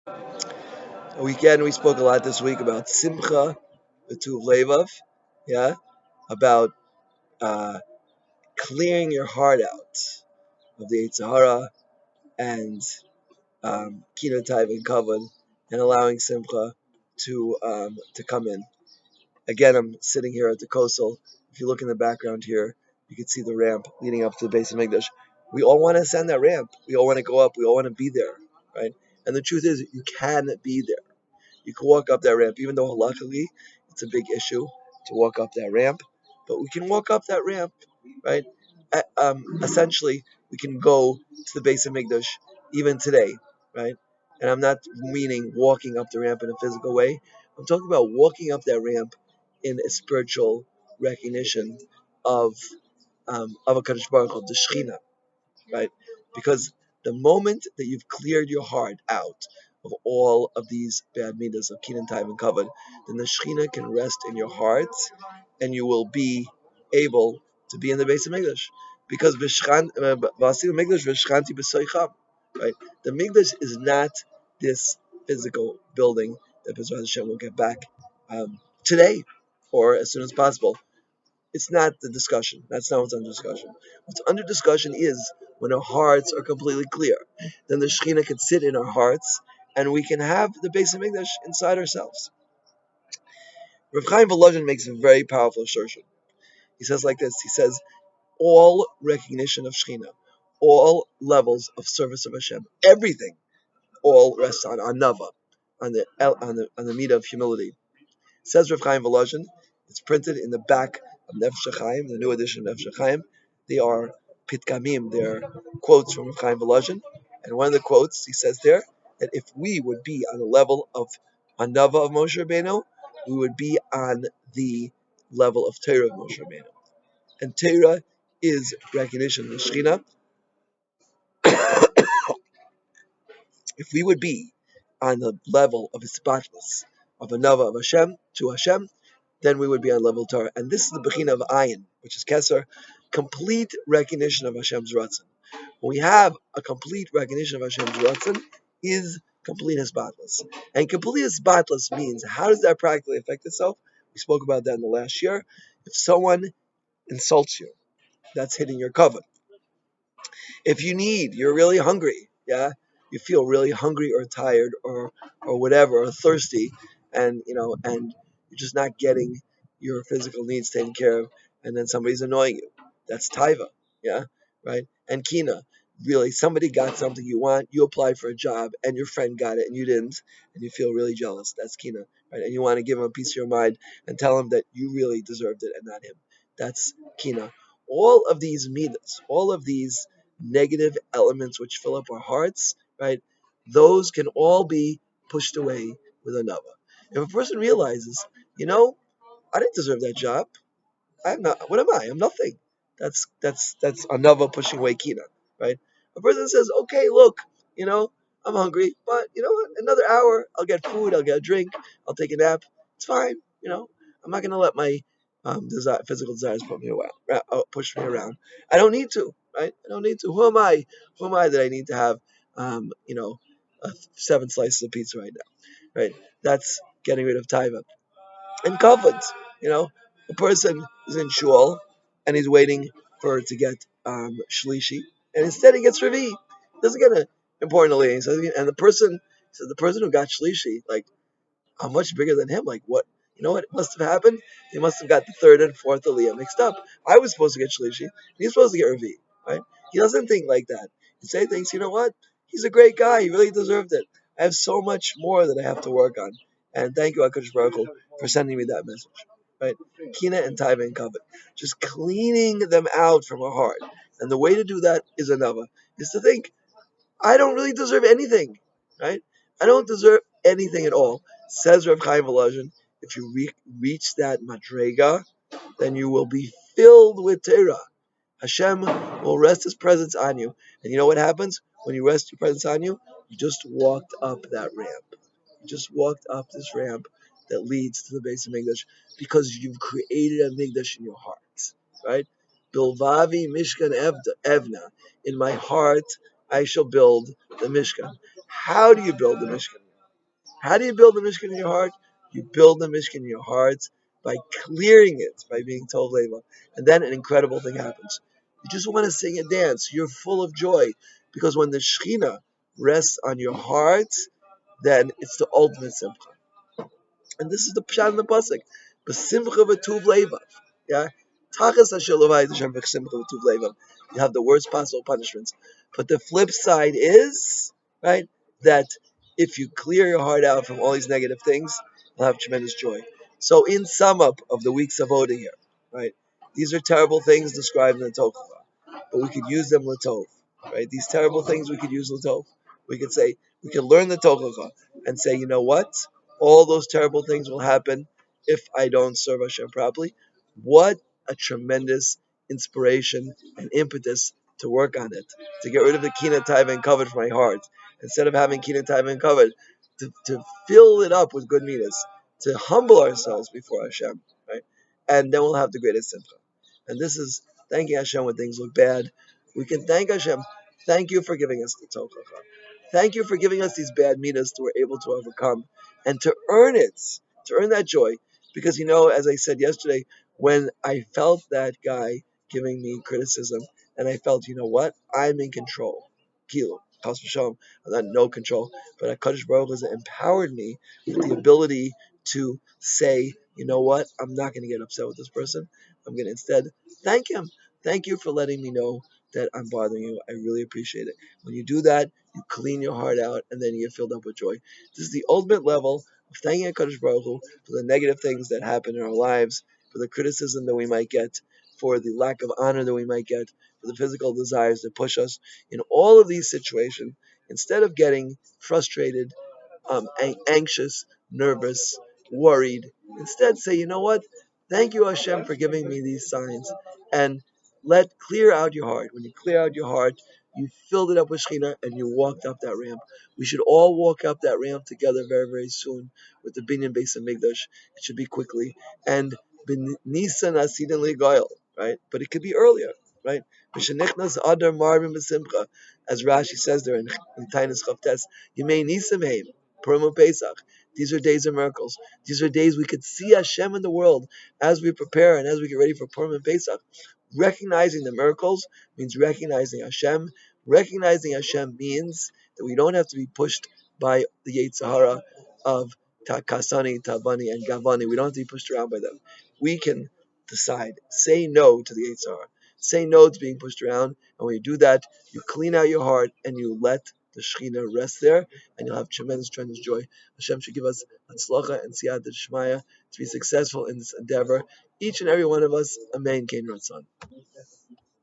We spoke a lot this week about Simcha, the Tuv Levav, yeah, about uh, clearing your heart out of the Yetzer Hara and Kina Taiv and Kavod, and allowing Simcha to come in. Again, I'm sitting here at the Kosel. If you look in the background here, you can see the ramp leading up to the base of Mikdash. We all want to ascend that ramp. We all want to go up. We all want to be there, right? And the truth is, you can be there. You can walk up that ramp, even though luckily it's a big issue to walk up that ramp. But we can walk up that ramp, right? Essentially, we can go to the base of Mikdash even today, right? And I'm not meaning walking up the ramp in a physical way. I'm talking about walking up that ramp in a spiritual recognition of a Kadosh Baruch Hu, the Shechina, right? Because the moment that you've cleared your heart out of all of these bad midas of Kinan Taib and Kavod, then the Shechina can rest in your heart, and you will be able to be in the base of Mikdash. Because Vasilu Mikdash V'shchanti B'soicham, right? The Mikdash is not this physical building that Bezrat Hashem will get back today or as soon as possible. It's not the discussion. That's not what's under discussion. What's under discussion is when our hearts are completely clear. Then the Shekhinah can sit in our hearts, and we can have the base of English inside ourselves. Rav Chaim Volozhin makes a very powerful assertion. He says like this. He says, all recognition of Shekhinah, all levels of service of Hashem, everything, all rests on Nava, on the meat of humility. Says Rav Chaim Volozhin, it's printed in the back of Nefesh HaChaim, the new edition of Nefesh HaChaim. They are pitkamim, they're quotes from Rav Chaim Volozhin. And one of the quotes, he says there, that if we would be on the level of Hanava of Moshe Rabbeinu, we would be on the level of Torah of Moshe Rabbeinu. And Torah is recognition of the Shekhinah. If we would be on the level of Isbatlis, of Hanava of Hashem, to Hashem, then we would be on level Torah. And this is the Bechina of Ayin, which is Keser, complete recognition of Hashem's Ratzon. When we have a complete recognition of Hashem's Ratzon, is complete Hisbatlis. And complete Hisbatlis means, how does that practically affect itself? We spoke about that in the last year. If someone insults you, that's hitting your cover. If you're really hungry, yeah, you feel really hungry or tired or whatever, or thirsty, and you're just not getting your physical needs taken care of, and then somebody's annoying you. That's taiva, yeah, right? And kina, really, somebody got something you want, you applied for a job, and your friend got it and you didn't, and you feel really jealous. That's kina, right? And you want to give him a piece of your mind and tell him that you really deserved it and not him. That's kina. All of these midas, all of these negative elements which fill up our hearts, right? Those can all be pushed away with a nava. If a person realizes, I didn't deserve that job. I'm not. What am I? I'm nothing. That's a nava pushing away kina, right? A person says, okay, look, you know, I'm hungry, but you know what? Another hour, I'll get food, I'll get a drink, I'll take a nap. It's fine. I'm not gonna let my physical desires push me around. I don't need to, right? I don't need to. Who am I? Who am I that I need to have, um, you know, 7 slices of pizza right now, right? That's getting rid of taiva and kavod. A person is in shul and he's waiting for to get shlishi, and instead he gets revi. Doesn't get an important aliyah. And the person who got shlishi, like, how much bigger than him? Like, what? You know what must have happened? He must have got the third and fourth aliyah mixed up. I was supposed to get shlishi, and he's supposed to get revi, right? He doesn't think like that. He thinks, you know what? He's a great guy. He really deserved it. I have so much more that I have to work on. And thank you, HaKadosh Baruch Hu, for sending me that message. Right? Kina and Taiva and Kavod. Just cleaning them out from our heart. And the way to do that is another, is to think, I don't really deserve anything. Right? I don't deserve anything at all. Says Rav Chaim Volozhin, if you reach that madrega, then you will be filled with Torah. Hashem will rest His presence on you. And you know what happens when you rest your presence on you? You just walked up that ramp. You just walked up this ramp that leads to the base of Mikdash because you've created a Mikdash in your heart, right? Bilvavi Mishkan Evna. In my heart, I shall build the Mishkan. How do you build the Mishkan? How do you build the Mishkan in your heart? You build the Mishkan in your heart by clearing it, by being Tov Leva. And then an incredible thing happens. You just want to sing and dance. You're full of joy. Because when the Shekhinah rests on your heart, then it's the ultimate simcha. And this is the pshat in the pasuk. B'simcha v'tuv leivav. Yeah. Tachas asher lovayis Hashem b'simcha v'tuv leivav. You have the worst possible punishments. But the flip side is, right, that if you clear your heart out from all these negative things, you'll have tremendous joy. So in sum up of the weeks of Oda here, right, these are terrible things described in the Tokava, but we could use them latov, right? These terrible things we could use latov. We could say, we could learn the Tokava and say, you know what? All those terrible things will happen if I don't serve Hashem properly. What a tremendous inspiration and impetus to work on it, to get rid of the kina taiva and covet from my heart. Instead of having kina taiva and covet, to fill it up with good midas, to humble ourselves before Hashem, right? And then we'll have the greatest simcha. And this is thanking Hashem when things look bad. We can thank Hashem. Thank you for giving us the tochacha. Thank you for giving us these bad midas that we're able to overcome and to earn it, to earn that joy. Because, as I said yesterday, when I felt that guy giving me criticism, and I felt, you know what, I'm in control. Kilo, Chas v'shalom, I'm not no control, but HaKadosh Baruch Hu has empowered me with the ability to say, you know what, I'm not going to get upset with this person. I'm going to instead thank him. Thank you for letting me know that I'm bothering you. I really appreciate it. When you do that, you clean your heart out, and then you get filled up with joy. This is the ultimate level of thanking HaKadosh Baruch Hu for the negative things that happen in our lives, for the criticism that we might get, for the lack of honor that we might get, for the physical desires that push us. In all of these situations, instead of getting frustrated, anxious, nervous, worried, instead say, you know what? Thank you, Hashem, for giving me these signs. And let clear out your heart. When you clear out your heart, you filled it up with Shekhinah and you walked up that ramp. We should all walk up that ramp together very, very soon with the Binyan Beis Hamikdash. It should be quickly. And Nisan Asidin Ligoil, right? But it could be earlier, right? Mishanichnas Adar Marvin B'Simcha, as Rashi says there in Tainus Chavtes, Yemei Nisim Heim, Purim and Pesach. These are days of miracles. These are days we could see Hashem in the world as we prepare and as we get ready for Purim and Pesach. Recognizing the miracles means recognizing Hashem. Recognizing Hashem means that we don't have to be pushed by the Yetzer Hara of Kasani, Tabani, and Gavani. We don't have to be pushed around by them. We can decide, say no to the Yetzer Hara. Say no to being pushed around. And when you do that, you clean out your heart and you let the Shekhinah rest there, and you'll have tremendous, tremendous joy. Hashem should give us Hatzlacha and Siyata Shmaya to be successful in this endeavor. Each and every one of us, Amen, Kain Ratzon.